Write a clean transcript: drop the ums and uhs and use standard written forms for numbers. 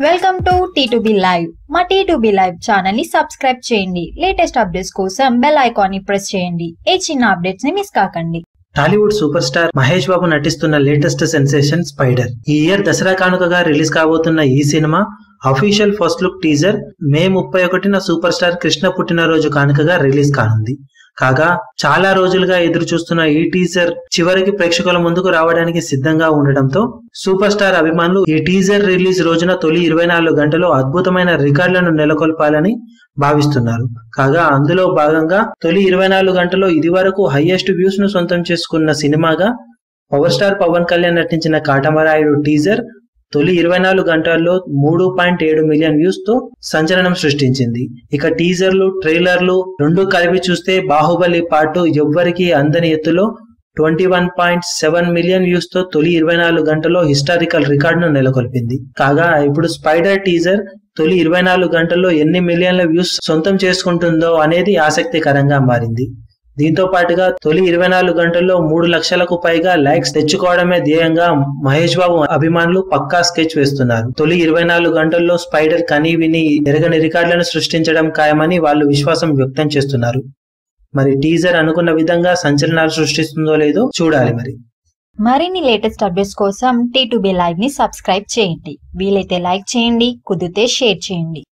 Welcome to T2B live. మా T2B live channel ని subscribe చేయండి. లేటెస్ట్ అప్డేట్స్ కోసం బెల్ ఐకాన్ ని ప్రెస్ చేయండి. ఏ చిన్న అప్డేట్స్ ని మిస్ కాకండి. Tollywood super star Mahesh Babu నటిస్తున్న లేటెస్ట్ సెన్సేషన్ స్పైడర్ ఈ ఇయర్ దసరా కానుకగా రిలీజ్ కాబోతున్న ఈ సినిమా official first look teaser May 31న సూపర్ స్టార్ కృష్ణ పుట్టినరోజు కానుకగా రిలీజ్ కానుంది. కాగా చాలా రోజులుగా ఎదురు చూస్తున్న ఈ టీజర్ చివరికి ప్రేక్షకుల ముందుకు రావడానికి సిద్ధంగా ఉండడంతో సూపర్ స్టార్ అభిమానులు ఈ టీజర్ రిలీజ్ రోజున తొలి 24 గంటలు అద్భుతమైన రికార్డులను నెలకొల్పాలని భావిస్తున్నారు. కాగా అందులో భాగంగా తొలి 24 గంటల్లో ఇదివరకు హైయెస్ట్ వ్యూస్ ను సొంతం చేసుకున్న సినిమాగా పవర్ స్టార్ పవన్ కళ్యాణ్ నటించిన కాటమరాయుడు టీజర్ తొలి 24 గంటల్లో 3.7 మిలియన్ వ్యూస్ తో సంచలనం సృష్టించింది. ఇక టీజర్లు ట్రైలర్లు రెండు కలిపి చూస్తే బాహుబలి పార్ట్ ఎవ్వరికి అందని ఎత్తులో 21.7 మిలియన్ వ్యూస్ తో తొలి 24 గంటల్లో హిస్టారికల్ రికార్డును నెలకొల్పింది. కాగా ఇప్పుడు స్పైడర్ టీజర్ తొలి 24 గంటల్లో ఎన్ని మిలియన్ల వ్యూస్ సొంతం చేసుకుంటుందో అనేది ఆసక్తికరంగా మారింది. దీంతో పాటుగా తొలి 24 గంటల్లో 3 లక్షలకు పైగా లైక్స్ తెచ్చుకోవడమే ధ్యేయంగా మహేష్ బాబు అభిమానులు పక్కా స్కెచ్ వేస్తున్నారు. తొలి 24 గంటల్లో స్పైడర్ కని విని ఎరగని రికార్డులను సృష్టించడం ఖాయమని వాళ్ళు విశ్వాసం వ్యక్తం చేస్తున్నారు. మరి టీజర్ అనుకున్న విధంగా సంచలనాలు సృష్టిస్తుందో లేదో చూడాలి. మరిన్ని లేటెస్ట్ అప్డేట్స్ కోసం T2B లైవ్ ని సబ్స్క్రైబ్ చేయండి. వీలైతే లైక్ చేయండి, కుదిరితే షేర్ చేయండి.